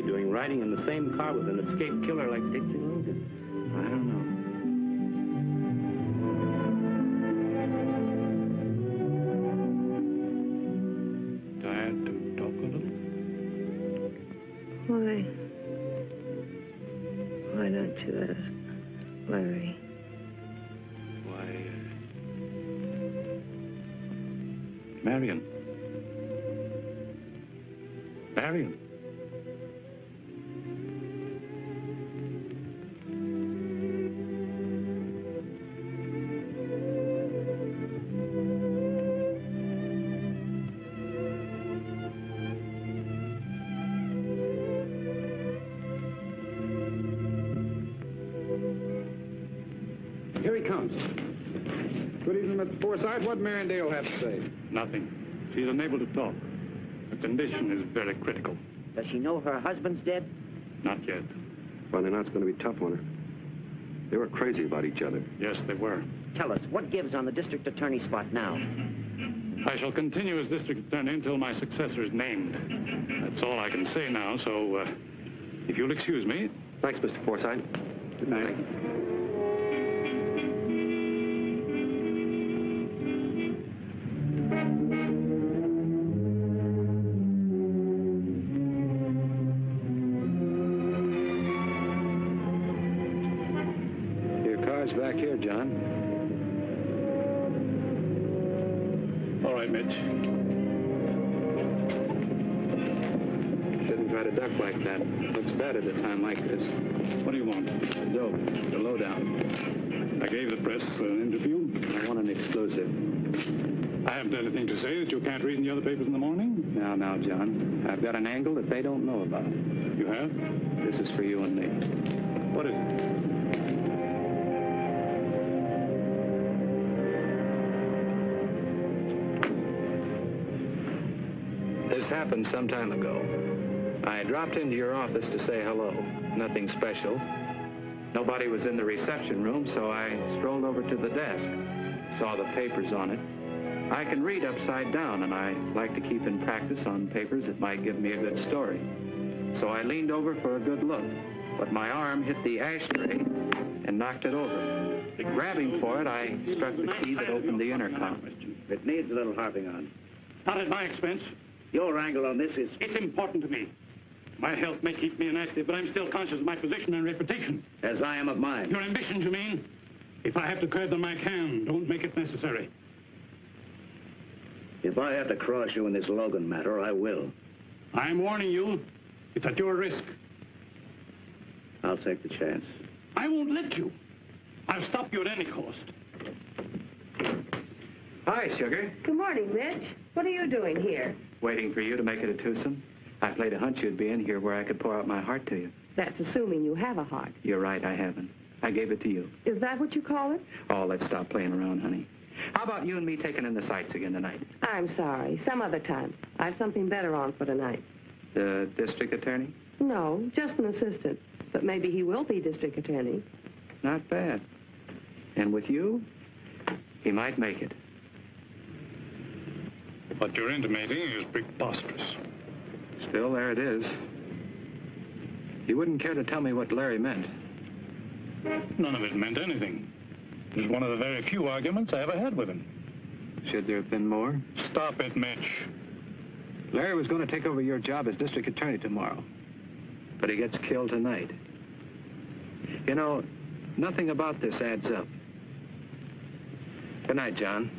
be doing, riding in the same car with an escaped killer like Dixie Logan? I don't know. Tired to talk a little? Why don't you ask Larry? Why, Marion. Marion. Here he comes. Good evening, Mr. Forsythe. What Marion Dale have to say? Nothing. She's unable to talk. Her condition is very critical. Does she know her husband's dead? Not yet. Finding out's going to be tough on her. They were crazy about each other. Yes, they were. Tell us, what gives on the district attorney spot now? I shall continue as district attorney until my successor is named. That's all I can say now, so if you'll excuse me. Thanks, Mr. Forsythe. Good night. Back here, John. All right, Mitch. Shouldn't try to duck like that. Looks bad at a time like this. What do you want? Dope. The lowdown. I gave the press an interview. I want an exclusive. I haven't anything to say that you can't read in the other papers in the morning. Now, John. I've got an angle that they don't know about. You have? This is for you and me. What is it? This happened some time ago. I dropped into your office to say hello. Nothing special. Nobody was in the reception room, so I strolled over to the desk. Saw the papers on it. I can read upside down, and I like to keep in practice on papers that might give me a good story. So I leaned over for a good look, but my arm hit the ashtray and knocked it over. Grabbing for it, I struck the key that opened the intercom. It needs a little harping on. Not at my expense. Your angle on this is... It's important to me. My health may keep me inactive, but I'm still conscious of my position and reputation. As I am of mine. Your ambitions, you mean? If I have to curb them, I can. Don't make it necessary. If I have to cross you in this Logan matter, I will. I'm warning you. It's at your risk. I'll take the chance. I won't let you. I'll stop you at any cost. Hi, Sugar. Good morning, Mitch. What are you doing here? Waiting for you to make it a twosome. I played a hunch you'd be in here where I could pour out my heart to you. That's assuming you have a heart. You're right, I haven't. I gave it to you. Is that what you call it? Oh, let's stop playing around, honey. How about you and me taking in the sights again tonight? I'm sorry. Some other time. I've something better on for tonight. The district attorney? No, just an assistant. But maybe he will be district attorney. Not bad. And with you, he might make it. What you're intimating is preposterous. Still, there it is. You wouldn't care to tell me what Larry meant? None of it meant anything. It was one of the very few arguments I ever had with him. Should there have been more? Stop it, Mitch. Larry was going to take over your job as district attorney tomorrow. But he gets killed tonight. You know, nothing about this adds up. Good night, John.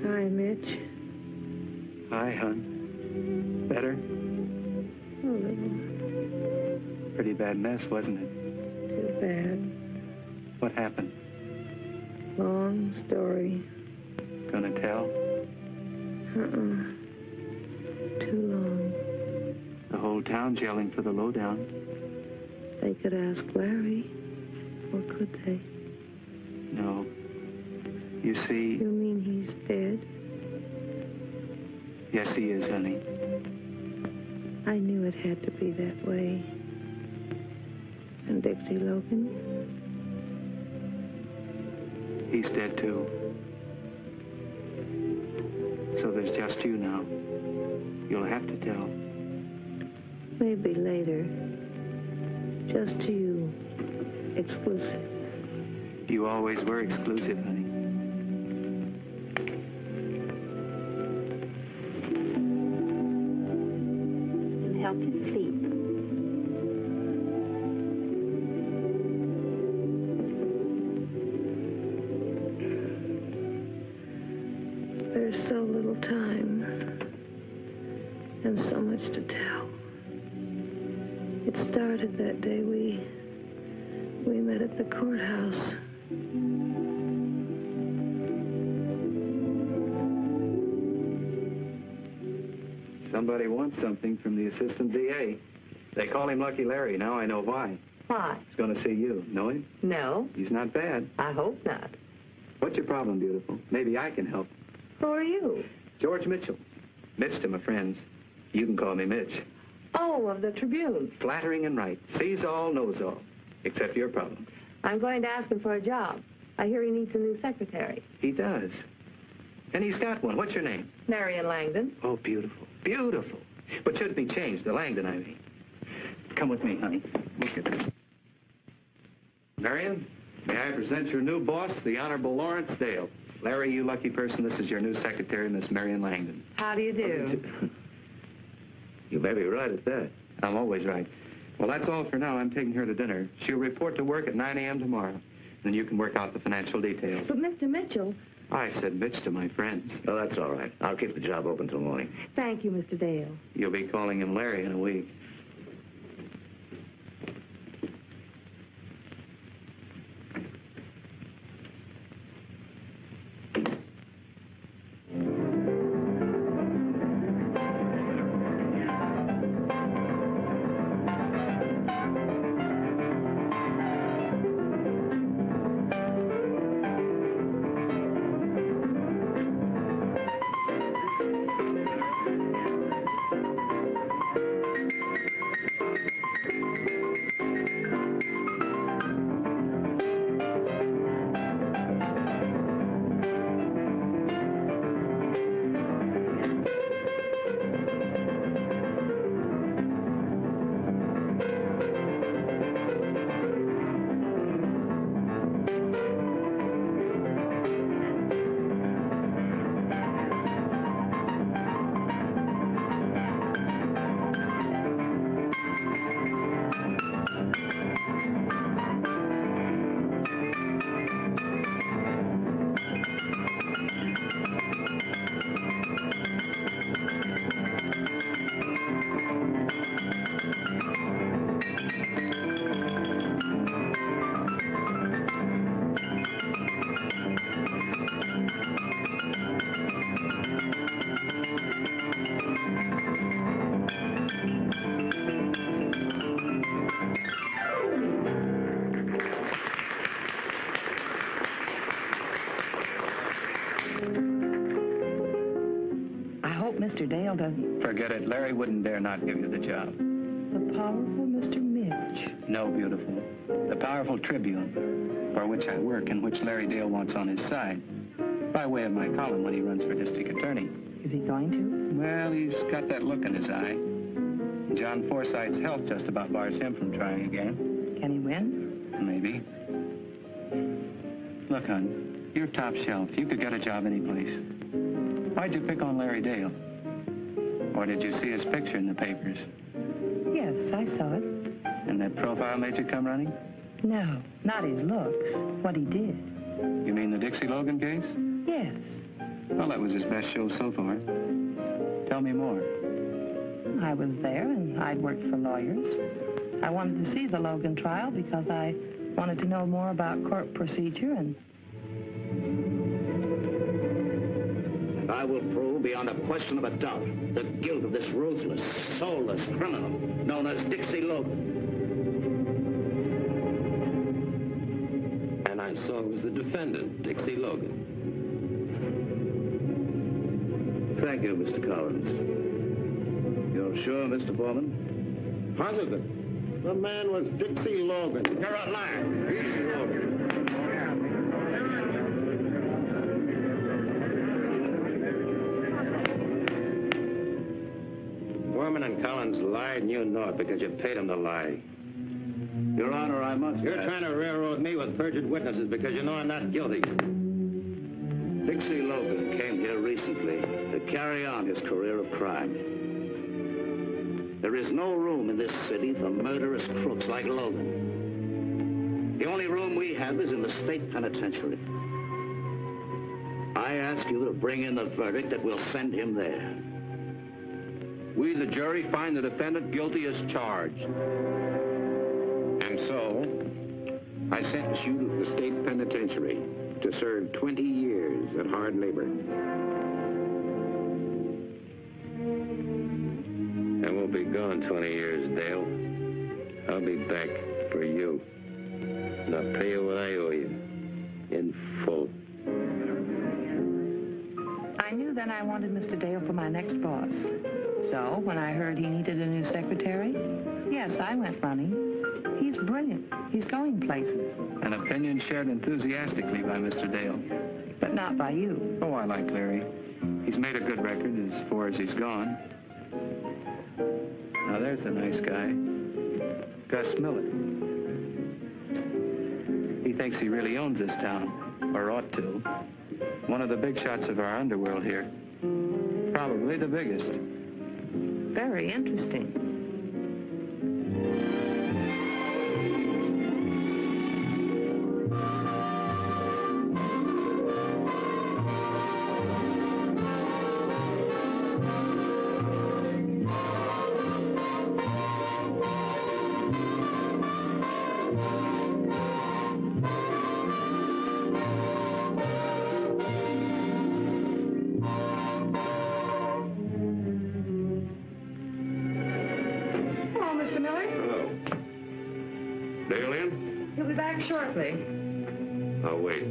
Hi, Mitch. Hi, hon. Better? A little. Pretty bad mess, wasn't it? Too bad. What happened? Long story. Gonna tell? Too long. The whole town's yelling for the lowdown. They could ask Larry. Or could they? No. You see... You mean he's dead? Yes, he is, honey. I knew it had to be that way. And Dixie Logan? He's dead, too. So there's just you now. You'll have to tell. Maybe later. Just to you. Exclusive. You always were exclusive, honey. Help you sleep. There's so little time and so much to tell. It started that day we met at the courthouse. Somebody wants something from the assistant DA. They call him Lucky Larry. Now I know why. Why? He's going to see you. Know him? No, He's not bad. I hope not. What's your problem, beautiful? Maybe I can help. Who are you? George Mitchell. Mitch to my friends. You can call me Mitch. Oh, of the Tribune. Flattering and right. Sees all, knows all. Except your problem. I'm going to ask him for a job. I hear he needs a new secretary. He does. And he's got one. What's your name? Marion Langdon. Oh, beautiful. Beautiful. But should be changed. The Langdon, I mean. Come with me, honey. Look at this. Marion, may I present your new boss, the Honorable Lawrence Dale. Larry, you lucky person, this is your new secretary, Miss Marion Langdon. How do you do? You may be right at that. I'm always right. Well, that's all for now. I'm taking her to dinner. She'll report to work at 9 a.m. tomorrow. Then you can work out the financial details. But, Mr. Mitchell... I said Mitch to my friends. Oh, that's all right. I'll keep the job open till morning. Thank you, Mr. Dale. You'll be calling him Larry in a week. Mr. Dale doesn't... Forget it. Larry wouldn't dare not give you the job. The powerful Mr. Mitch. No, beautiful. The powerful Tribune, for which I work and which Larry Dale wants on his side, by way of my column when he runs for district attorney. Is he going to? Well, he's got that look in his eye. John Forsythe's health just about bars him from trying again. Can he win? Maybe. Look, hon, you're top shelf. You could get a job anyplace. Why'd you pick on Larry Dale? Or did you see his picture in the papers? Yes, I saw it. And that profile made you come running? No, not his looks. What he did. You mean the Dixie Logan case? Yes. Well, that was his best show so far. Tell me more. I was there, and I'd worked for lawyers. I wanted to see the Logan trial because I wanted to know more about court procedure, and... I will prove beyond a question of a doubt the guilt of this ruthless, soulless criminal known as Dixie Logan. And I saw it was the defendant, Dixie Logan. Thank you, Mr. Collins. You're sure, Mr. Foreman? Positive. The man was Dixie Logan. You're a liar. Dixie Logan. Foreman and Collins lied, and you know it because you paid them to lie. Your Honor, I must... You're trying to railroad me with perjured witnesses because you know I'm not guilty. Dixie Logan came here recently to carry on his career of crime. There is no room in this city for murderous crooks like Logan. The only room we have is in the state penitentiary. I ask you to bring in the verdict that will send him there. We, the jury, find the defendant guilty as charged. And so, I sentence you to the state penitentiary to serve 20 years at hard labor. I won't be gone 20 years, Dale. I'll be back for you. And I'll pay you what I owe you. In full. I knew then I wanted Mr. Dale for my next boss. So, when I heard he needed a new secretary, yes, I went running. He's brilliant. He's going places. An opinion shared enthusiastically by Mr. Dale. But not by you. Oh, I like Larry. He's made a good record as far as he's gone. Now, there's a nice guy. Gus Miller. He thinks he really owns this town, or ought to. One of the big shots of our underworld here. Probably the biggest. Very interesting. Shortly. I'll wait.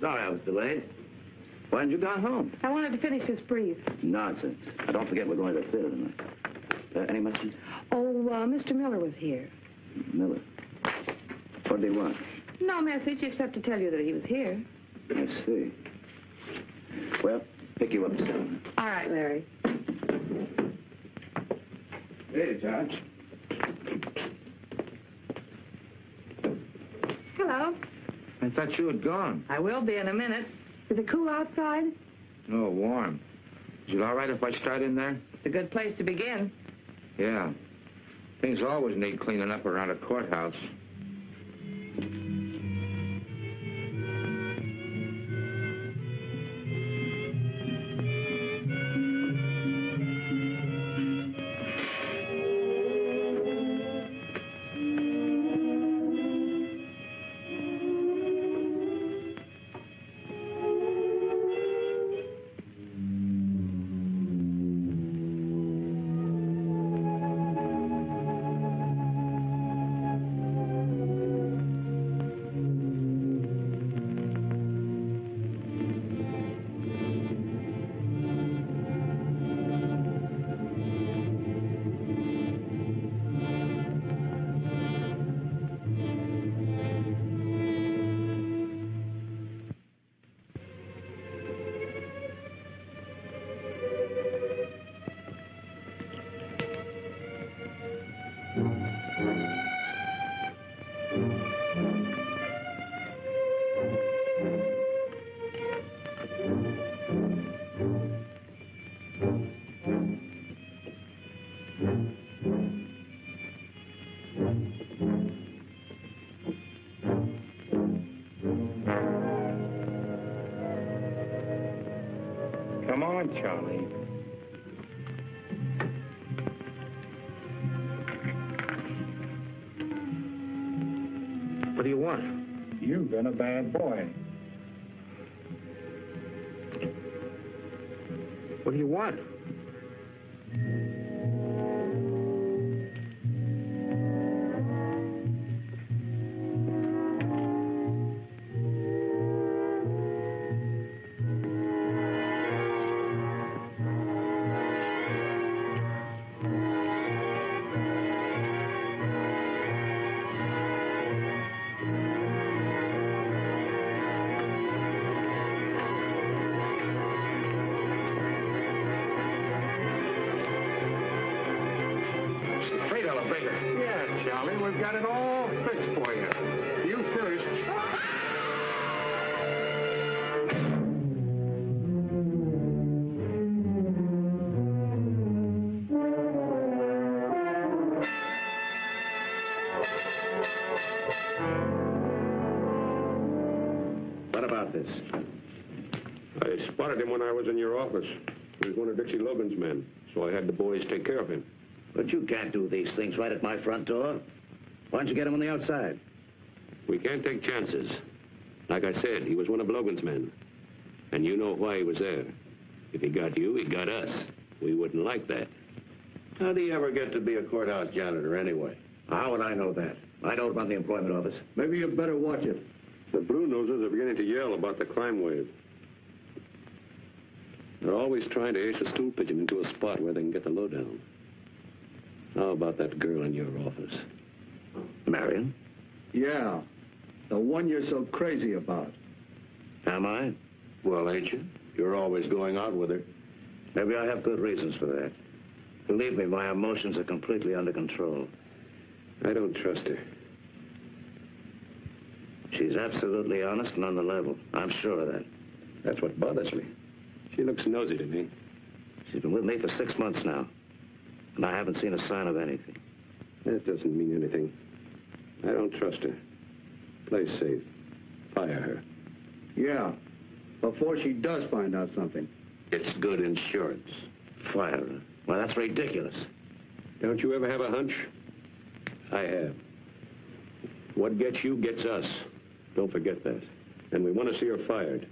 Sorry I was delayed. Why hadn't you gone home? I wanted to finish this brief. Nonsense. Now, don't forget we're going to the theater tonight. Any message? Oh, Mr. Miller was here. Miller. What do you want? No message except to tell you that he was here. I see. Well, pick you up soon. All right, Larry. Hey, George. Hello. I thought you had gone. I will be in a minute. Is it cool outside? No, warm. Is it all right if I start in there? It's a good place to begin. Yeah. Things always need cleaning up around a courthouse. want, Charlie? What do you want? You've been a bad boy. What do you want? Freight elevator. Yeah, Charlie, we've got it all fixed for you. You first. What about this? I spotted him when I was in your office. He was one of Dixie Logan's men, so I had the boys take care of him. But you can't do these things right at my front door. Why don't you get him on the outside? We can't take chances. Like I said, he was one of Logan's men. And you know why he was there. If he got you, he got us. We wouldn't like that. How do you ever get to be a courthouse janitor anyway? How would I know that? I don't run the employment office. Maybe you better watch it. The Brunnoses are beginning to yell about the crime wave. They're always trying to ace a stool pigeon into a spot where they can get the lowdown. How about that girl in your office? Marion? Yeah, the one you're so crazy about. Am I? Well, ain't you? You're always going out with her. Maybe I have good reasons for that. Believe me, my emotions are completely under control. I don't trust her. She's absolutely honest and on the level. I'm sure of that. That's what bothers me. She looks nosy to me. She's been with me for 6 months now, and I haven't seen a sign of anything. That doesn't mean anything. I don't trust her. Play safe. Fire her. Yeah, before she does find out something. It's good insurance. Fire her? Well, that's ridiculous. Don't you ever have a hunch? I have. What gets you gets us. Don't forget that. And we want to see her fired.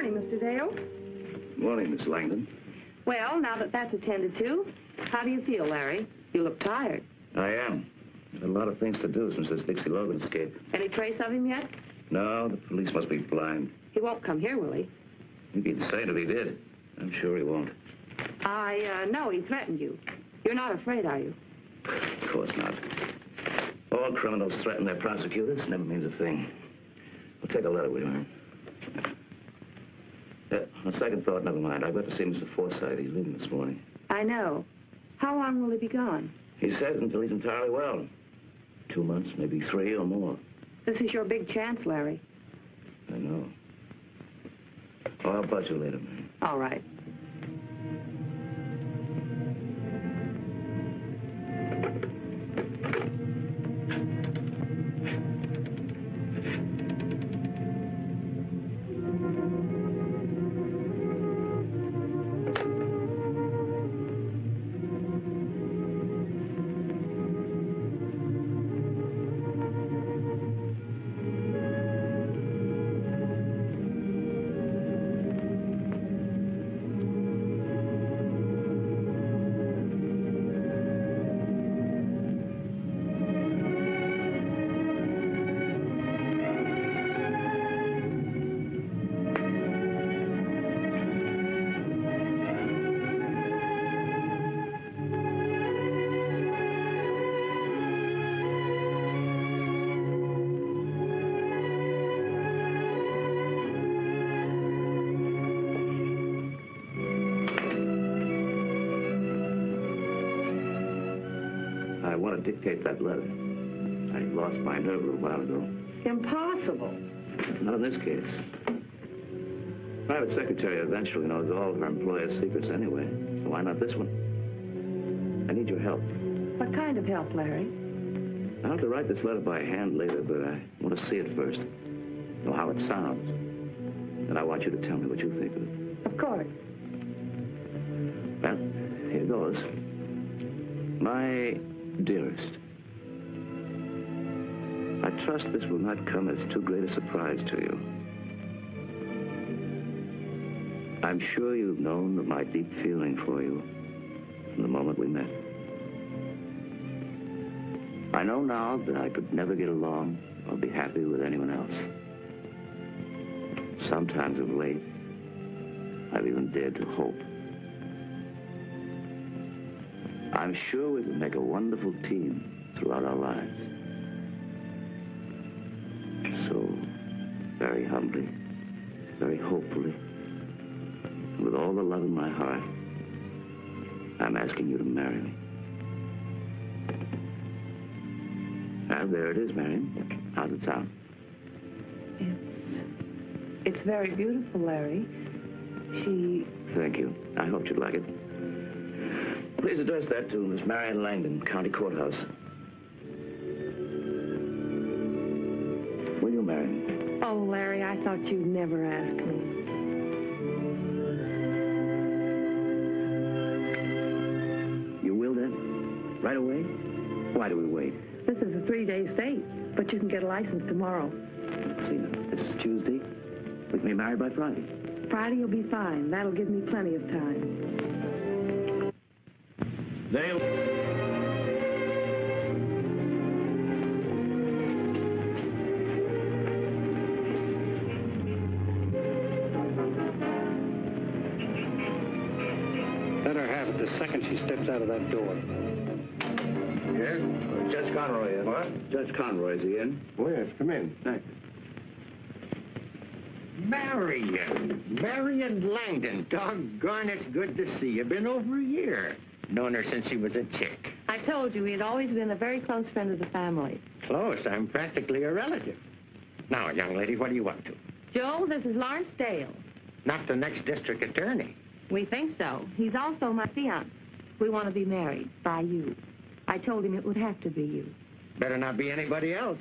morning, Mr. Dale. Morning, Miss Langdon. Well, now that that's attended to, how do you feel, Larry? You look tired. I am. There's a lot of things to do since this Dixie Logan escape. Any trace of him yet? No, the police must be blind. He won't come here, will he? He'd be insane if he did. I'm sure he won't. I know he threatened you. You're not afraid, are you? Of course not. All criminals threaten their prosecutors. Never means a thing. We'll take a letter, will you? On second thought, never mind. I've got to see Mr. Forsythe. He's leaving this morning. I know. How long will he be gone? He says until he's entirely well. 2 months, maybe 3 or more. This is your big chance, Larry. I know. Oh, I'll buzz you later, man. All right. I want to dictate that letter. I lost my nerve a little while ago. Impossible. Not in this case. Private secretary eventually knows all of her employer's secrets anyway. So why not this one? I need your help. What kind of help, Larry? I'll have to write this letter by hand later, but I want to see it first. Know how it sounds. And I want you to tell me what you think of it. Of course. Well, here goes. My dearest, I trust this will not come as too great a surprise to you. I'm sure you've known of my deep feeling for you from the moment we met. I know now that I could never get along or be happy with anyone else. Sometimes of late, I've even dared to hope. I'm sure we can make a wonderful team throughout our lives. So, very humbly, very hopefully, and with all the love in my heart, I'm asking you to marry me. And there it is, Marion. How's it sound? It's very beautiful, Larry. Thank you. I hoped you'd like it. Please address that to Miss Marion Langdon, County Courthouse. Will you marry me? Oh, Larry, I thought you'd never ask me. You will then? Right away? Why do we wait? This is a 3-day stay, but you can get a license tomorrow. Let's see now. This is Tuesday. We can be married by Friday. Friday will be fine. That'll give me plenty of time. Dale. Let her have it the second she steps out of that door. Yes? Judge Conroy in. What? Judge Conroy, is he in? Oh, yes. Come in. Thank you. Marion Langdon. Doggone, it's good to see you. Been over a year. Known her since she was a chick. I told you he had always been a very close friend of the family. Close. I'm practically a relative. Now, young lady, what do you want to? Joe, this is Lawrence Dale. Not the next district attorney. We think so. He's also my fiancé. We want to be married by you. I told him it would have to be you. Better not be anybody else.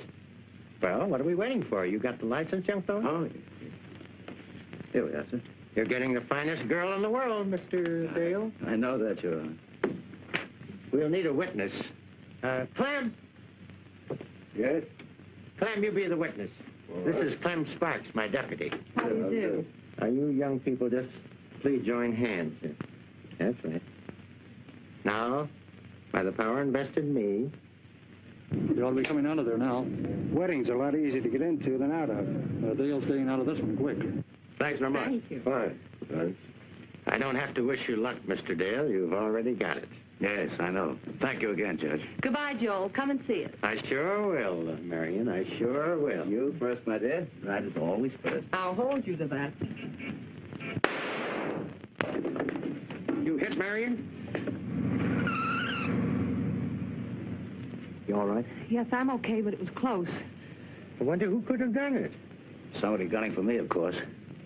Well, what are we waiting for? You got the license, young fellow? Oh, yes. Here we are, sir. You're getting the finest girl in the world, Mr. Dale. I know that, Your Honor. We'll need a witness. Clem! Yes? Clem, you be the witness. This is Clem Sparks, my deputy. How do you do? Now, you young people just please join hands. That's right. Now, by the power invested in me... You ought to be coming out of there now. Wedding's a lot easier to get into than out of. Dale's getting out of this one quick. Thanks very much. Thank you. Fine. I don't have to wish you luck, Mr. Dale. You've already got it. Yes, I know. Thank you again, Judge. Goodbye, Joel. Come and see us. I sure will, Marion. I sure will. You first, my dear. Right is always first. I'll hold you to that. You hit, Marion? You all right? Yes, I'm okay, but it was close. I wonder who could have done it. Somebody gunning for me, of course.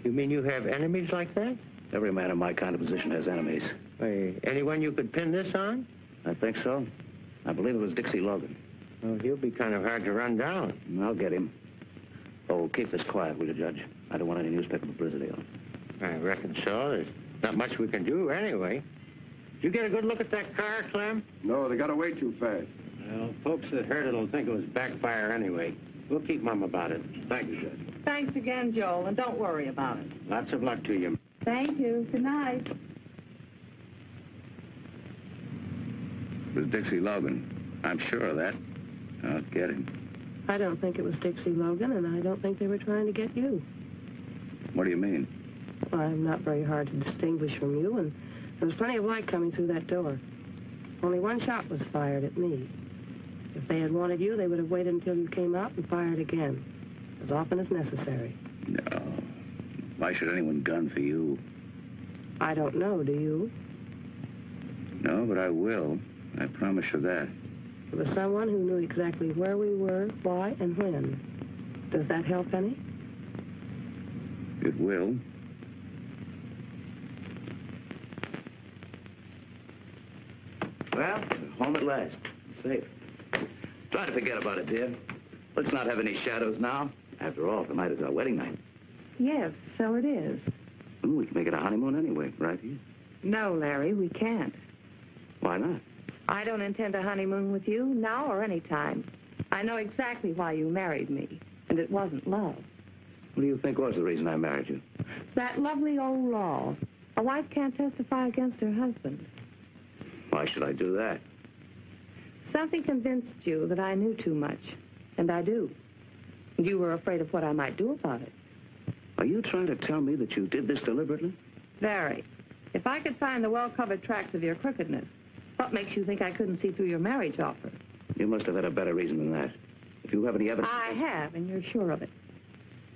You mean you have enemies like that? Every man in my kind of position has enemies. Hey, anyone you could pin this on? I think so. I believe it was Dixie Logan. Well, he'll be kind of hard to run down. I'll get him. Oh, keep this quiet, will you, Judge? I don't want any newspaper publicity on it. I reckon so. There's not much we can do anyway. Did you get a good look at that car, Clem? No, they got away too fast. Well, folks that heard it will think it was backfire anyway. We'll keep mum about it. Thank you, Judge. Thanks again, Joel, and don't worry about it. Lots of luck to you. Thank you. Good night. It was Dixie Logan. I'm sure of that. I'll get him. I don't think it was Dixie Logan, and I don't think they were trying to get you. What do you mean? Well, I'm not very hard to distinguish from you, and there was plenty of light coming through that door. Only one shot was fired at me. If they had wanted you, they would have waited until you came out and fired again, as often as necessary. No. Why should anyone gun for you? I don't know, do you? No, but I will. I promise you that. It was someone who knew exactly where we were, why, and when. Does that help any? It will. Well, we're home at last. Safe. Try to forget about it, dear. Let's not have any shadows now. After all, tonight is our wedding night. Yes, so it is. Ooh, we can make it a honeymoon anyway, right here. No, Larry, we can't. Why not? I don't intend a honeymoon with you, now or any time. I know exactly why you married me, and it wasn't love. What do you think was the reason I married you? That lovely old law. A wife can't testify against her husband. Why should I do that? Something convinced you that I knew too much, and I do. And you were afraid of what I might do about it. Are you trying to tell me that you did this deliberately? Very. If I could find the well-covered tracks of your crookedness, what makes you think I couldn't see through your marriage offer? You must have had a better reason than that. If you have any evidence... I have, and you're sure of it.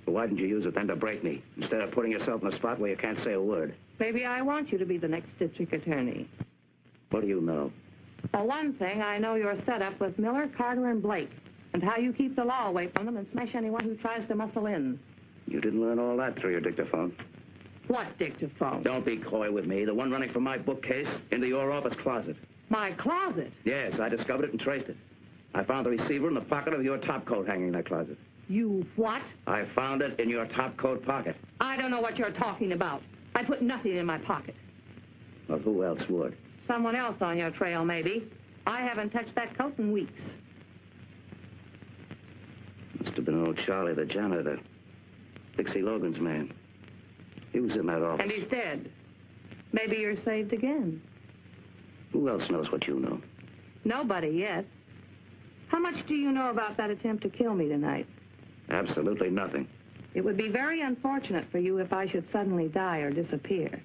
Well, why didn't you use it then to break me, instead of putting yourself in a spot where you can't say a word? Maybe I want you to be the next district attorney. What do you know? For one thing, I know your setup with Miller, Carter, and Blake, and how you keep the law away from them and smash anyone who tries to muscle in. You didn't learn all that through your dictaphone. What dictaphone? Don't be coy with me. The one running from my bookcase into your office closet. My closet? Yes, I discovered it and traced it. I found the receiver in the pocket of your topcoat hanging in that closet. You what? I found it in your topcoat pocket. I don't know what you're talking about. I put nothing in my pocket. Well, who else would? Someone else on your trail, maybe. I haven't touched that coat in weeks. Must have been old Charlie, the janitor. Dixie Logan's man. He was in that office. And he's dead. Maybe you're saved again. Who else knows what you know? Nobody yet. How much do you know about that attempt to kill me tonight? Absolutely nothing. It would be very unfortunate for you if I should suddenly die or disappear.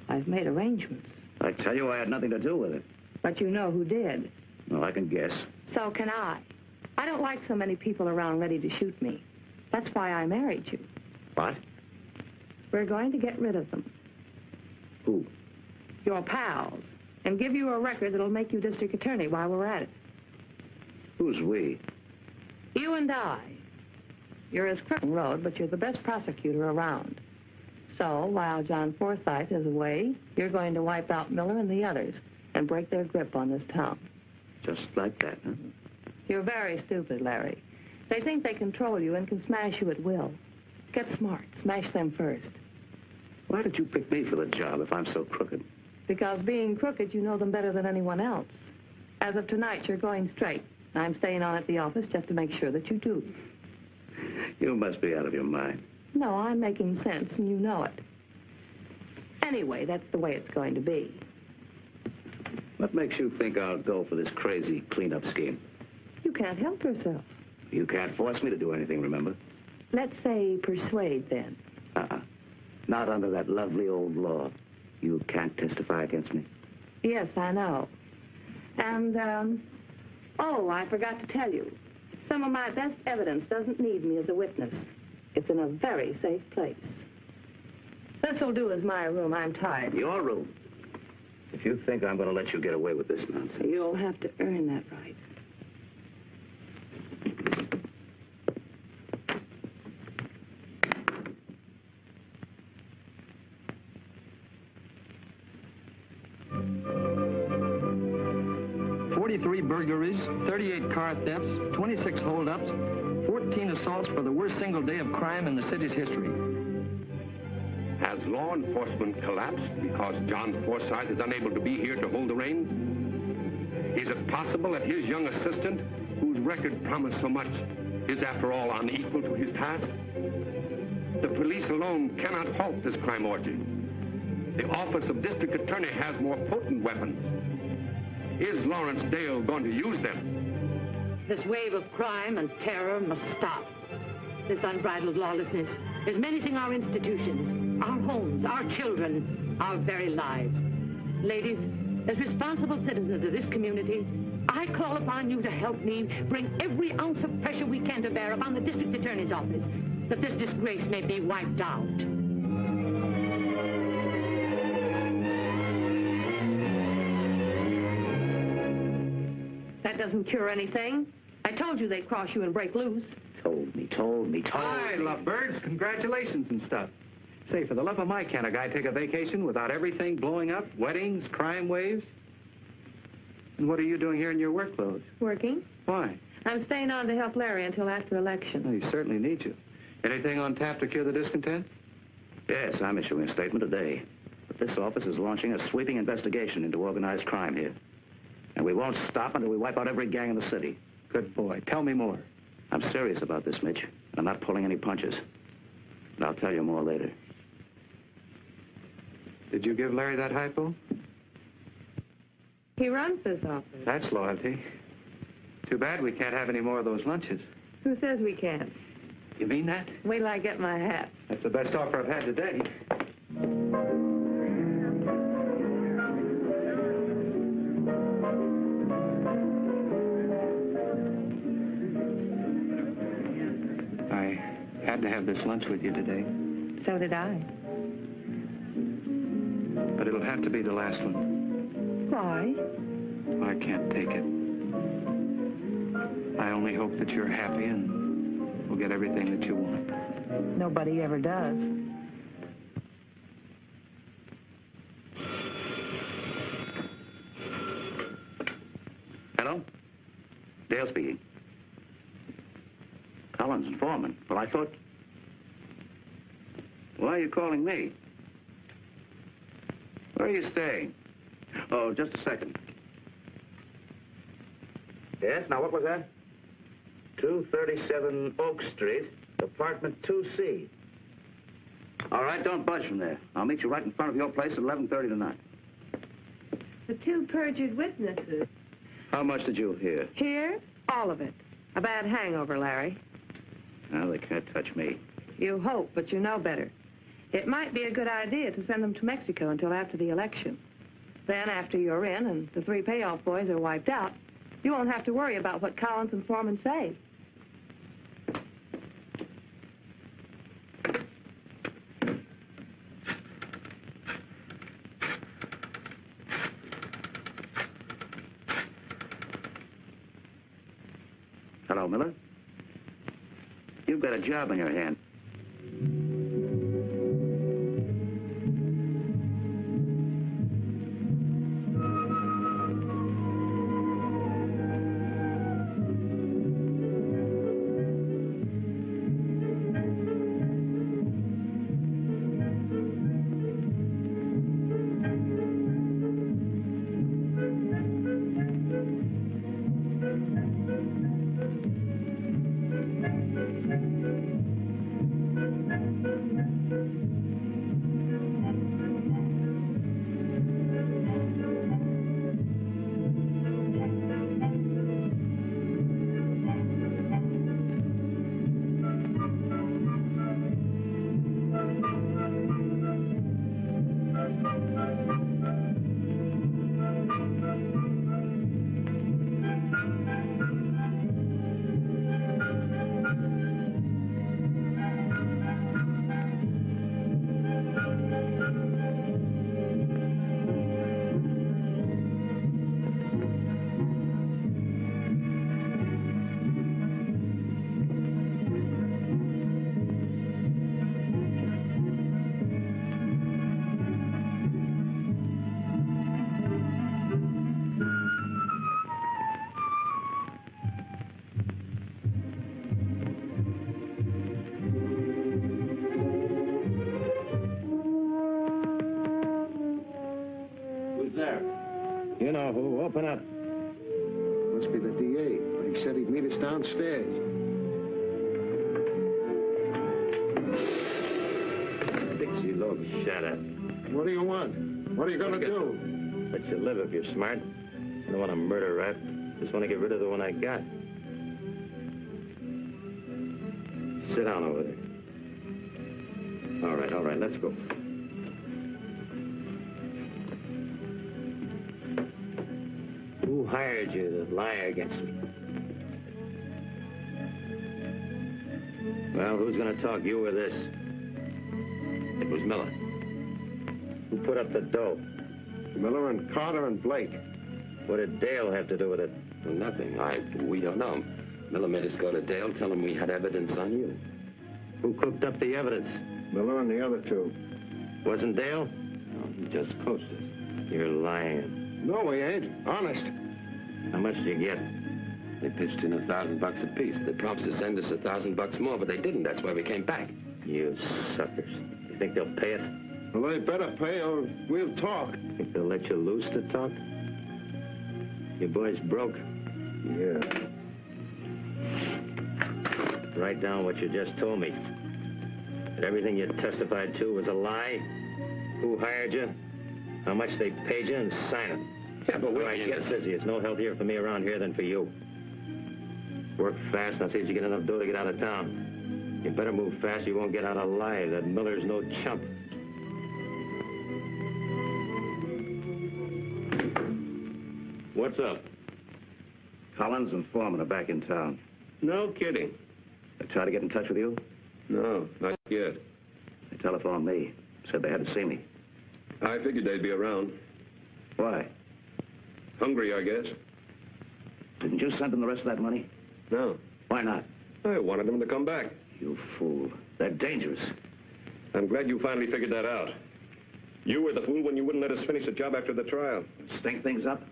I've made arrangements. I tell you, I had nothing to do with it. But you know who did. Well, I can guess. So can I. I don't like so many people around ready to shoot me. That's why I married you. What? We're going to get rid of them. Who? Your pals. And give you a record that'll make you district attorney while we're at it. Who's we? You and I. You're as Crooked Road, but you're the best prosecutor around. So, while John Forsythe is away, you're going to wipe out Miller and the others and break their grip on this town. Just like that, huh? You're very stupid, Larry. They think they control you and can smash you at will. Get smart. Smash them first. Why did you pick me for the job if I'm so crooked? Because being crooked, you know them better than anyone else. As of tonight, you're going straight. I'm staying on at the office just to make sure that you do. You must be out of your mind. No, I'm making sense, and you know it. Anyway, that's the way it's going to be. What makes you think I'll go for this crazy cleanup scheme? You can't help yourself. You can't force me to do anything, remember? Let's say persuade, then. Not under that lovely old law. You can't testify against me. Yes, I know. And, oh, I forgot to tell you. Some of my best evidence doesn't need me as a witness. It's in a very safe place. This'll do as my room. I'm tired. Your room? If you think I'm going to let you get away with this nonsense... You'll have to earn that right. "43 burglaries, 38 car thefts, 26 holdups, 14 assaults for the worst single day of crime in the city's history." Has law enforcement collapsed because John Forsythe is unable to be here to hold the reins? Is it possible that his young assistant, whose record promised so much, is after all unequal to his task? The police alone cannot halt this crime orgy. The Office of District Attorney has more potent weapons. Is Lawrence Dale going to use them? This wave of crime and terror must stop. This unbridled lawlessness is menacing our institutions, our homes, our children, our very lives. Ladies, as responsible citizens of this community, I call upon you to help me bring every ounce of pressure we can to bear upon the District Attorney's office, that this disgrace may be wiped out. That doesn't cure anything. I told you they'd cross you and break loose. Told me. Hi, lovebirds. Congratulations and stuff. Say, for the love of Mike, can't a guy take a vacation without everything blowing up? Weddings, crime waves? And what are you doing here in your work clothes? Working? Why? I'm staying on to help Larry until after election. Well, he certainly needs you. Anything on tap to cure the discontent? Yes, I'm issuing a statement today. But this office is launching a sweeping investigation into organized crime here. And we won't stop until we wipe out every gang in the city. Good boy. Tell me more. I'm serious about this, Mitch. And I'm not pulling any punches. And I'll tell you more later. Did you give Larry that hypo? He runs this office. That's loyalty. Too bad we can't have any more of those lunches. Who says we can't? You mean that? Wait till I get my hat. That's the best offer I've had today. I had to have this lunch with you today. So did I. But it'll have to be the last one. Why? I can't take it. I only hope that you're happy and will get everything that you want. Nobody ever does. Hello? Dale speaking. Collins and Foreman. Well, I thought... Why are you calling me? Where are you staying? Oh, just a second. Yes, now what was that? 237 Oak Street, apartment 2C. All right, don't budge from there. I'll meet you right in front of your place at 11:30 tonight. The two perjured witnesses. How much did you hear? Here? All of it. A bad hangover, Larry. Well, they can't touch me. You hope, but you know better. It might be a good idea to send them to Mexico until after the election. Then, after you're in and the three payoff boys are wiped out, you won't have to worry about what Collins and Foreman say. Hello, Miller. You've got a job on your hand. You know who. Open up. Must be the DA. He said he'd meet us downstairs. Dixie Logan. Shut up. What do you want? What are you going to do? Let you live if you're smart. I don't want to murder rat. Just want to get rid of the one I got. Sit down over there. All right, let's go. Who hired you to lie against me? Well, who's going to talk, you or this? It was Miller. Who put up the dough? Miller and Carter and Blake. What did Dale have to do with it? Well, nothing. We don't know. Miller made us go to Dale, tell him we had evidence on you. Who cooked up the evidence? Miller and the other two. Wasn't Dale? No, he just coached us. You're lying. No, we ain't. Honest. How much did you get? They pitched in $1,000 apiece. They promised to send us $1,000 more, but they didn't. That's why we came back. You suckers. You think they'll pay it? Well, they better pay or we'll talk. Think they'll let you loose to talk? Your boys broke? Yeah. Write down what you just told me. That everything you testified to was a lie? Who hired you? How much they paid you, and sign it. Yeah, but All right, get busy. It's no healthier for me around here than for you. Work fast, and see if you get enough dough to get out of town. You better move fast, you won't get out alive. That Miller's no chump. What's up? Collins and Foreman are back in town. No kidding. They tried to get in touch with you? No, not yet. They telephoned me. Said they had to see me. I figured they'd be around. Why? Hungry, I guess. Didn't you send them the rest of that money? No. Why not? I wanted them to come back. You fool. They're dangerous. I'm glad you finally figured that out. You were the fool when you wouldn't let us finish the job after the trial. Stink things up?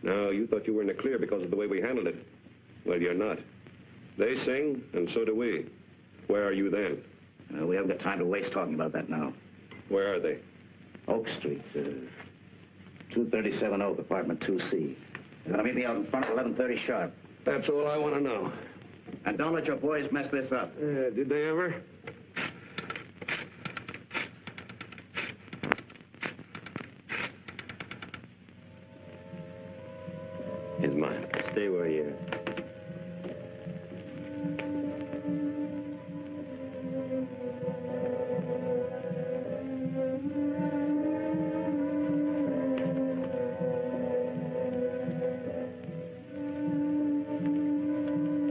No, you thought you were in the clear because of the way we handled it. Well, you're not. They sing, and so do we. Where are you then? We haven't got time to waste talking about that now. Where are they? Oak Street, 237 Oak, apartment 2C. They're going to meet me out in front at 11:30 sharp. That's all I want to know. And don't let your boys mess this up. Did they ever? He's mine. Stay where you are.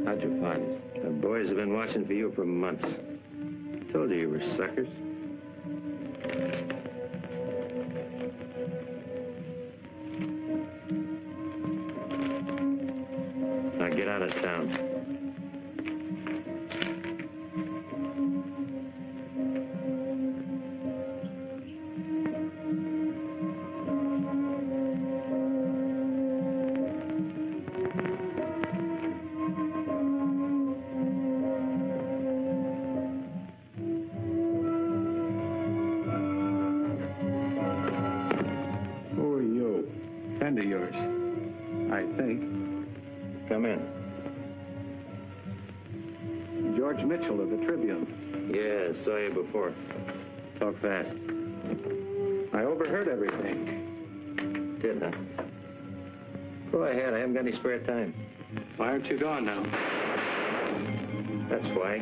How'd you find us? The boys have been watching for you for months. Told you were suckers. Now get out of town. George Mitchell of the Tribune. Yeah, saw you before. Talk fast. I overheard everything. Did, huh? Go ahead, I haven't got any spare time. Why aren't you gone now? That's why.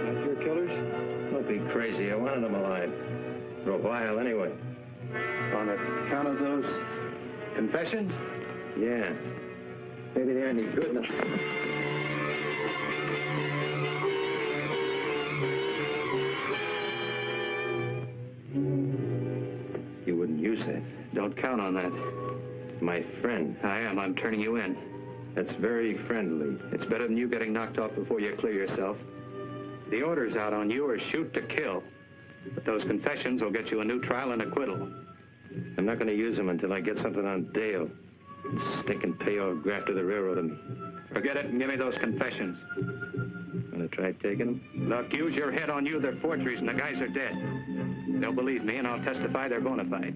Not your killers? Don't be crazy. I wanted them alive. For a while, anyway. On account of those confessions? Yeah. Maybe they aren't any good enough. You wouldn't use that. Don't count on that. My friend. I am. I'm turning you in. That's very friendly. It's better than you getting knocked off before you clear yourself. The orders out on you are shoot to kill. But those confessions will get you a new trial and acquittal. I'm not going to use them until I get something on Dale. Stinking payoff graft to the railroad of me. Forget it and give me those confessions. Want to try taking them? Look, use your head on you. They're forgeries and the guys are dead. They'll believe me and I'll testify they're bona fide.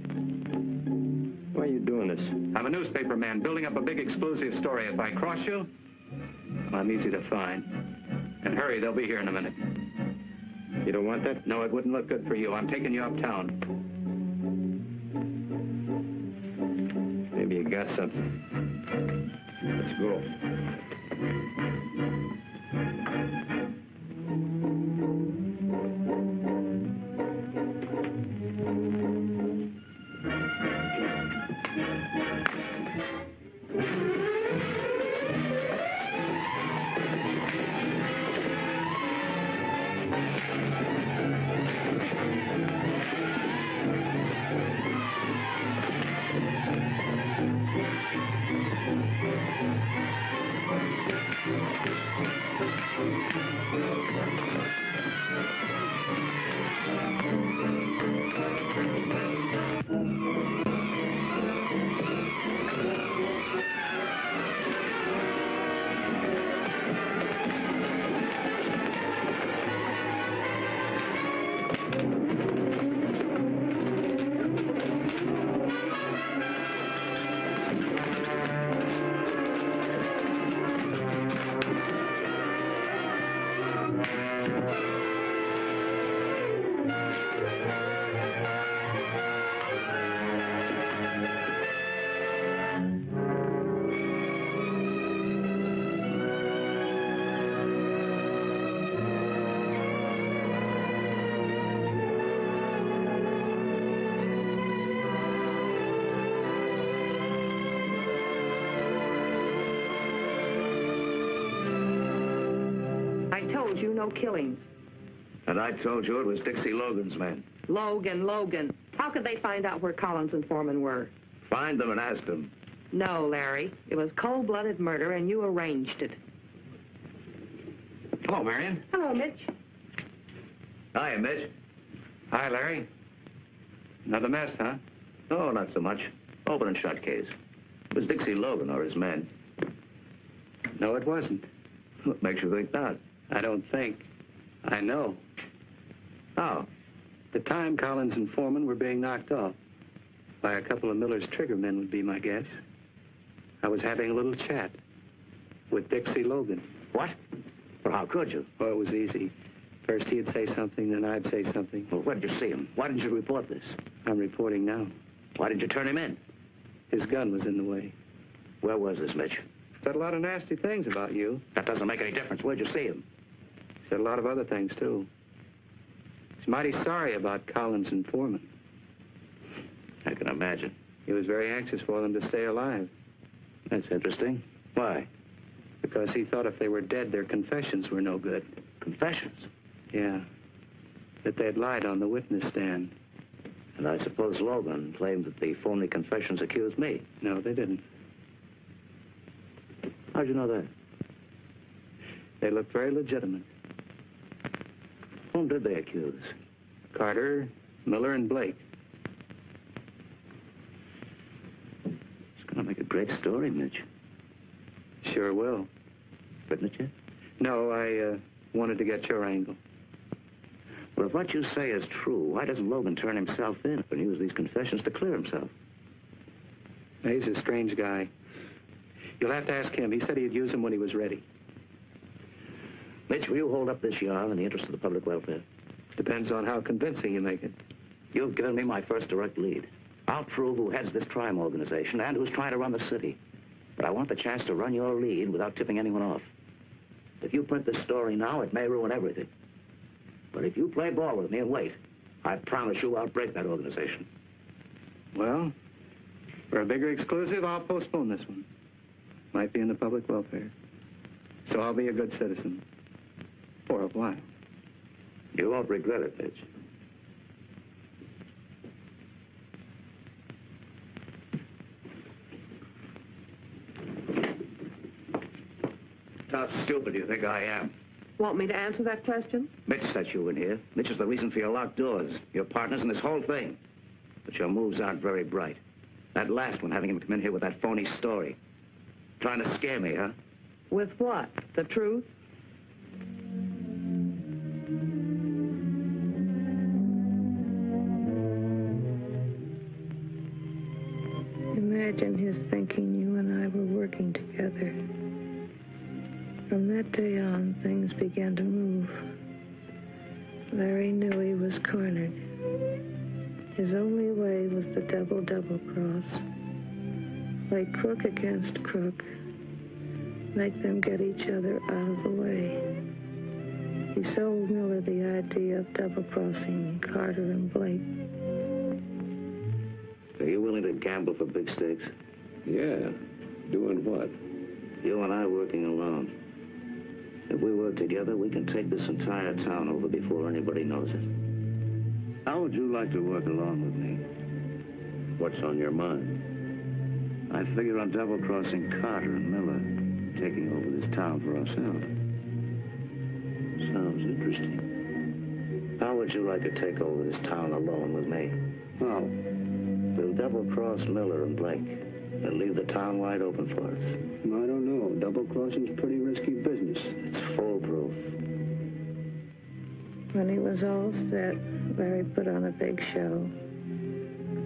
Why are you doing this? I'm a newspaper man building up a big exclusive story. If I cross you, I'm easy to find. And hurry, they'll be here in a minute. You don't want that? No, it wouldn't look good for you. I'm taking you uptown. Maybe you got something. Let's go. No killings. And I told you it was Dixie Logan's men. Logan. How could they find out where Collins and Foreman were? Find them and ask them. No, Larry. It was cold-blooded murder, and you arranged it. Hello, Marion. Hello, Mitch. Hiya, Mitch. Hi, Larry. Another mess, huh? Oh, not so much. Open and shut case. It was Dixie Logan or his men. No, it wasn't. What makes you think that? I don't think. I know. How? The time Collins and Foreman were being knocked off by a couple of Miller's trigger men would be my guess. I was having a little chat with Dixie Logan. What? Well, how could you? Oh, it was easy. First he'd say something, then I'd say something. Well, where did you see him? Why didn't you report this? I'm reporting now. Why didn't you turn him in? His gun was in the way. Where was this, Mitch? Said a lot of nasty things about you. That doesn't make any difference. Where'd you see him? Said a lot of other things, too. He's mighty sorry about Collins and Foreman. I can imagine. He was very anxious for them to stay alive. That's interesting. Why? Because he thought if they were dead, their confessions were no good. Confessions? Yeah. That they'd lied on the witness stand. And I suppose Logan claimed that the phony confessions accused me. No, they didn't. How'd you know that? They looked very legitimate. Whom did they accuse? Carter, Miller, and Blake. It's going to make a great story, Mitch. Sure will. Written it yet? No, I wanted to get your angle. Well, if what you say is true, why doesn't Logan turn himself in and use these confessions to clear himself? He's a strange guy. You'll have to ask him. He said he'd use him when he was ready. Mitch, will you hold up this yarn in the interest of the public welfare? Depends on how convincing you make it. You've given me my first direct lead. I'll prove who heads this crime organization and who's trying to run the city. But I want the chance to run your lead without tipping anyone off. If you print this story now, it may ruin everything. But if you play ball with me and wait, I promise you I'll break that organization. Well, for a bigger exclusive, I'll postpone this one. Might be in the public welfare. So I'll be a good citizen. For a while. You won't regret it, Mitch. How stupid do you think I am? Want me to answer that question? Mitch set you in here. Mitch is the reason for your locked doors, your partners in this whole thing. But your moves aren't very bright. That last one, having him come in here with that phony story. Trying to scare me, huh? With what? The truth? Imagine his thinking you and I were working together. From that day on, things began to move. Larry knew he was cornered. His only way was the double cross. Play crook against crook. Make them get each other out of the way. He sold Miller the idea of double-crossing Carter and Blake. Are you willing to gamble for big stakes? Yeah. Doing what? You and I working alone. If we work together, we can take this entire town over before anybody knows it. How would you like to work along with me? What's on your mind? I figure on double-crossing Carter and Miller, taking over this town for ourselves. Sounds interesting. How would you like to take over this town alone with me? How? We'll double-cross Miller and Blake and leave the town wide open for us. I don't know. Double-crossing's pretty risky business. It's foolproof. When he was all set, Larry put on a big show.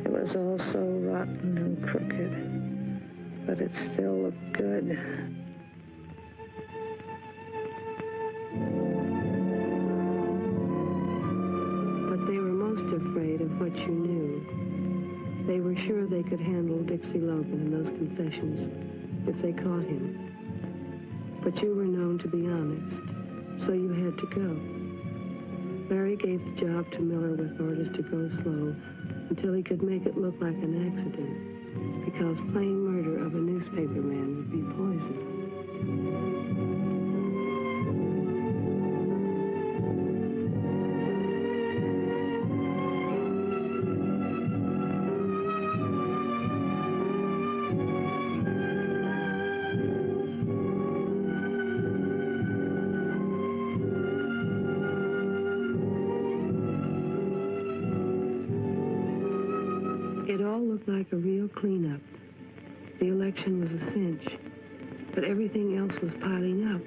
It was all so rotten and crooked, but it still looked good. But they were most afraid of what you knew. They were sure they could handle Dixie Logan and those confessions if they caught him. But you were known to be honest, so you had to go. Larry gave the job to Miller with orders to go slow until he could make it look like an accident, because plain murder of a newspaper man would be poison. It all looked like a real cleanup. The election was a cinch, but everything else was piling up.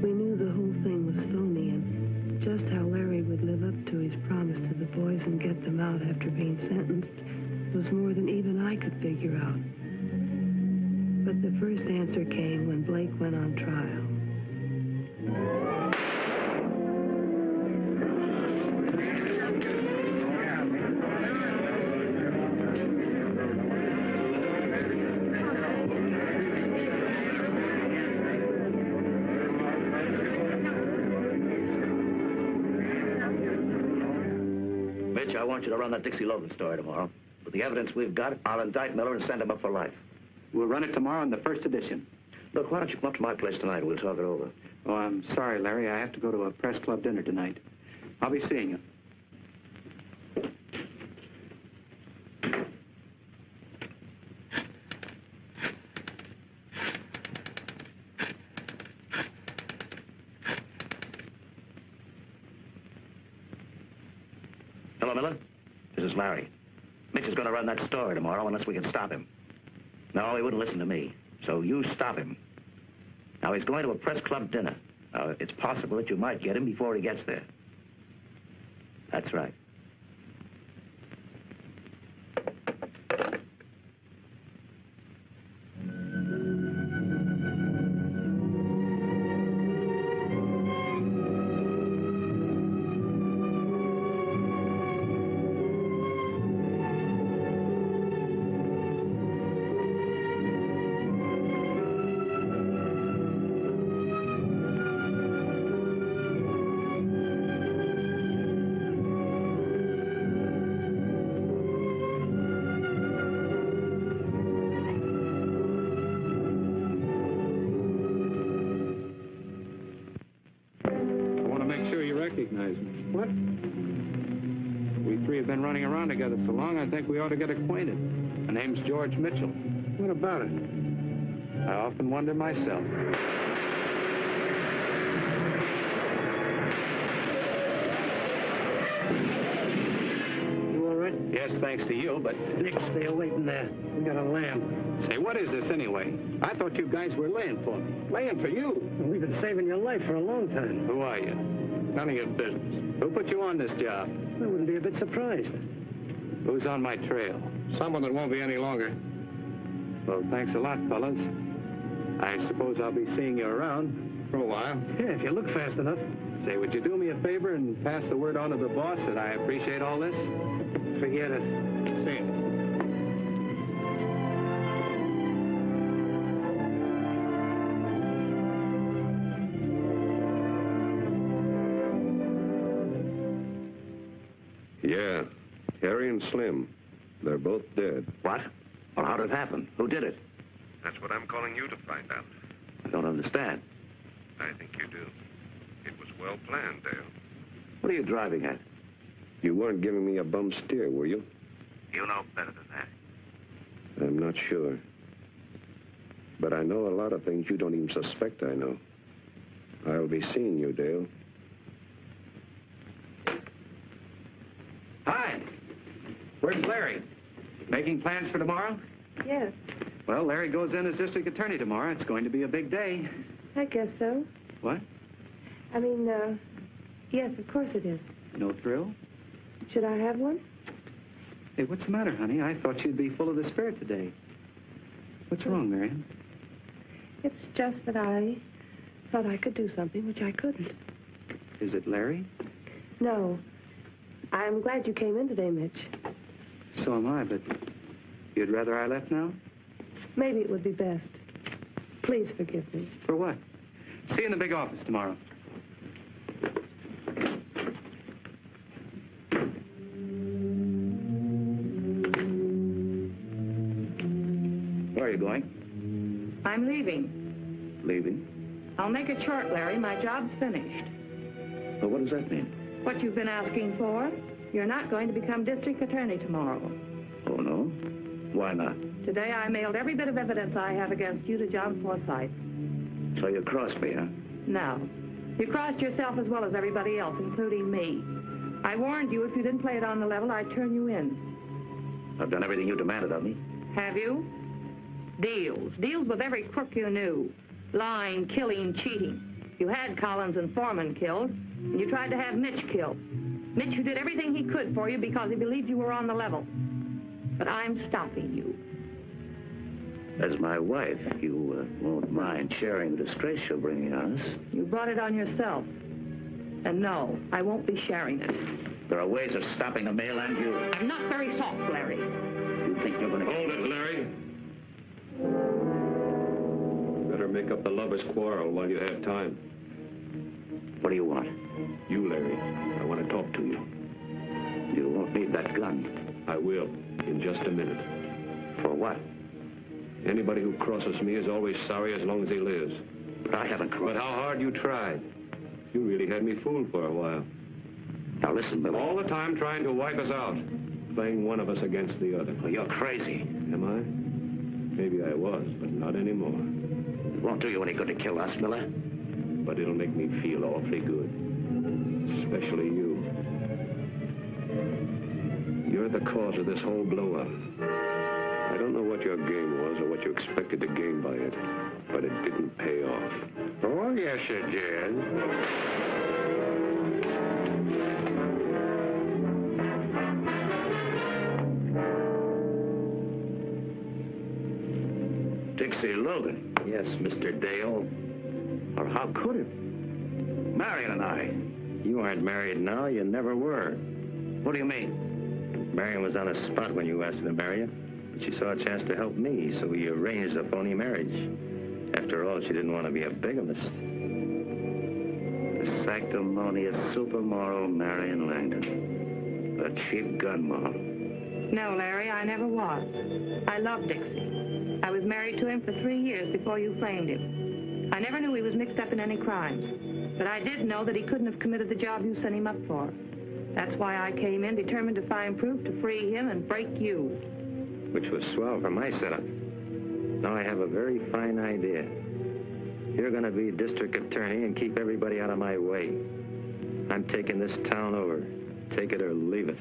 We knew the whole thing was phony, and just how Larry would live up to his promise to the boys and get them out after being sentenced was more than even I could figure out. But the first answer came when Blake went on trial. Mitch, I want you to run that Dixie Logan story tomorrow. With the evidence we've got, I'll indict Miller and send him up for life. We'll run it tomorrow in the first edition. Look, why don't you come up to my place tonight and we'll talk it over. Oh, I'm sorry, Larry. I have to go to a press club dinner tonight. I'll be seeing you. Hello, Miller. This is Larry. Mitch is going to run that story tomorrow unless we can stop him. No, he wouldn't listen to me. So you stop him. Now, he's going to a press club dinner. Now, it's possible that you might get him before he gets there. That's right. Recognize me. What? We three have been running around together so long, I think we ought to get acquainted. My name's George Mitchell. What about it? I often wonder myself. You all right? Yes, thanks to you, but... Nick, stay away from there. We got a lamb. Say, what is this anyway? I thought you guys were laying for me. Laying for you? We've been saving your life for a long time. Who are you? None of your business. Who put you on this job? I wouldn't be a bit surprised. Who's on my trail? Someone that won't be any longer. Well, thanks a lot, fellas. I suppose I'll be seeing you around. For a while. Yeah, if you look fast enough. Say, would you do me a favor and pass the word on to the boss that I appreciate all this? Forget it. See you. Yeah, Harry and Slim. They're both dead. What? Well, how'd it happen? Who did it? That's what I'm calling you to find out. I don't understand. I think you do. It was well planned, Dale. What are you driving at? You weren't giving me a bum steer, were you? You know better than that. I'm not sure. But I know a lot of things you don't even suspect I know. I'll be seeing you, Dale. Hi. Where's Larry? Making plans for tomorrow? Yes, Well, Larry goes in as district attorney tomorrow. It's going to be a big day. I guess so. What? I mean, yes, of course it is. No thrill? Should I have one? Hey, what's the matter, honey? I thought you'd be full of the spirit today. What's wrong, Marion? It's just that I thought I could do something which I couldn't. Is it Larry? No. I'm glad you came in today, Mitch. So am I, but you'd rather I left now? Maybe it would be best. Please forgive me. For what? See you in the big office tomorrow. Where are you going? I'm leaving. Leaving. I'll make it short, Larry. My job's finished. Well, what does that mean? What you've been asking for? You're not going to become district attorney tomorrow. Oh, no? Why not? Today I mailed every bit of evidence I have against you to John Forsythe. So you crossed me, huh? No. You crossed yourself as well as everybody else, including me. I warned you if you didn't play it on the level, I'd turn you in. I've done everything you demanded of me. Have you? Deals. Deals with every crook you knew. Lying, killing, cheating. You had Collins and Foreman killed, and you tried to have Mitch killed. Mitch, who did everything he could for you because he believed you were on the level. But I'm stopping you. As my wife, you won't mind sharing the disgrace you're bringing on us. You brought it on yourself. And no, I won't be sharing it. There are ways of stopping the mail and you. I'm not very soft, Larry. You think you're going to... Hold it, Larry. Better make up the lovers' quarrel while you have time. What do you want? You, Larry. I want to talk to you. You won't need that gun. I will, in just a minute. For what? Anybody who crosses me is always sorry as long as he lives. But I haven't crossed. But how hard you tried. You really had me fooled for a while. Now listen, Billy. All the time trying to wipe us out. Playing one of us against the other. Well, you're crazy. Am I? Maybe I was, but not anymore. It won't do you any good to kill us, Miller. But it'll make me feel awfully good. Especially you. You're the cause of this whole blow-up. I don't know what your game was or what you expected to gain by it, but it didn't pay off. Oh, yes, it did. Dixie Logan. Yes, Mr. Dale. Or how could it? Marion and I. You aren't married now. You never were. What do you mean? Marion was on a spot when you asked her to marry you. But she saw a chance to help me, so we arranged a phony marriage. After all, she didn't want to be a bigamist. The sanctimonious, supermoral Marion Langdon. A cheap gun model. No, Larry, I never was. I loved Dixie. I was married to him for 3 years before you framed him. I never knew he was mixed up in any crimes. But I did know that he couldn't have committed the job you sent him up for. That's why I came in determined to find proof to free him and break you. Which was swell for my setup. Now I have a very fine idea. You're going to be district attorney and keep everybody out of my way. I'm taking this town over. Take it or leave it.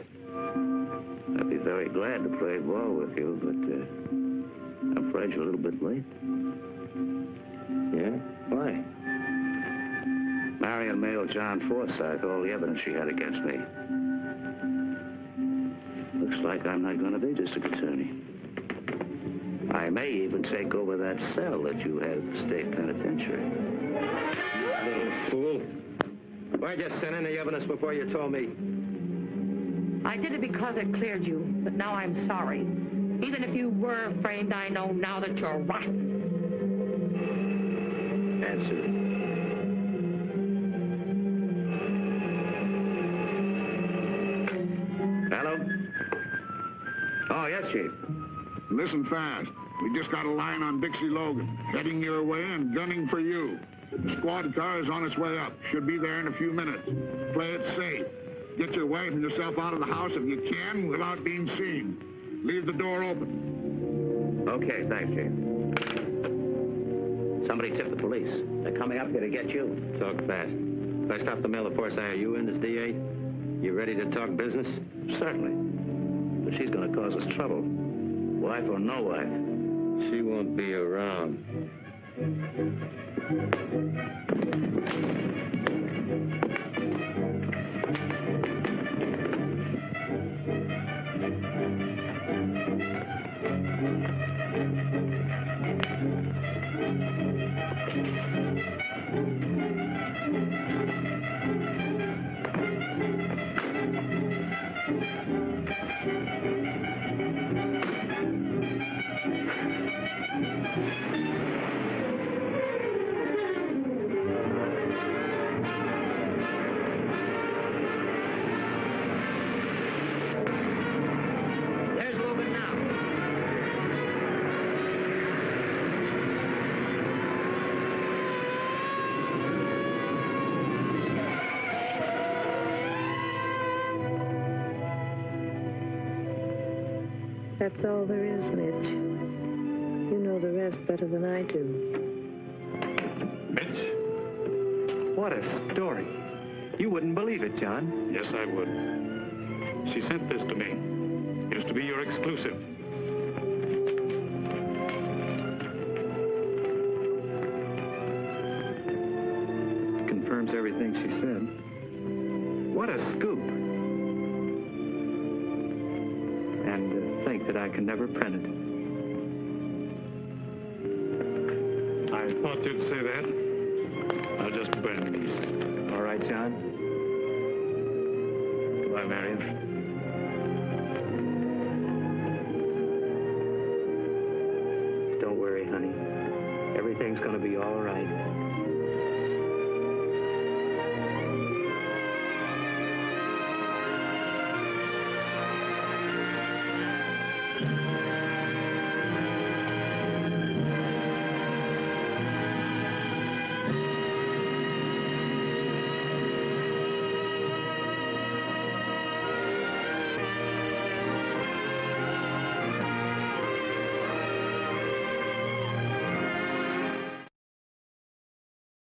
I'd be very glad to play ball with you, but I'm afraid you're a little bit late. Yeah? Why? Marion mailed John Forsythe all the evidence she had against me. Looks like I'm not going to be district attorney. I may even take over that cell that you had at the state penitentiary. Little fool. Why'd you send in the evidence before you told me? I did it because it cleared you, but now I'm sorry. Even if you were framed, I know now that you're rotten. Answer. Hello? Oh, yes, Chief. Listen fast. We just got a line on Dixie Logan, heading your way and gunning for you. The squad car is on its way up. Should be there in a few minutes. Play it safe. Get your wife and yourself out of the house if you can without being seen. Leave the door open. Okay, thanks, Chief. Somebody tipped the police. They're coming up here to get you. Talk fast. If I stop the mail of Forsythe, are you in as DA? You ready to talk business? Certainly. But she's going to cause us trouble. Wife or no wife. She won't be around. That's all there is, Mitch. You know the rest better than I do. Mitch? What a story. You wouldn't believe it, John. Yes, I would. She sent this to me. It is to be your exclusive. Confirms everything she said. What a scoop. And to think that I can never print it. I thought you'd say that. I'll just burn these. All right, John. Goodbye, Marion. Don't worry, honey. Everything's going to be all right.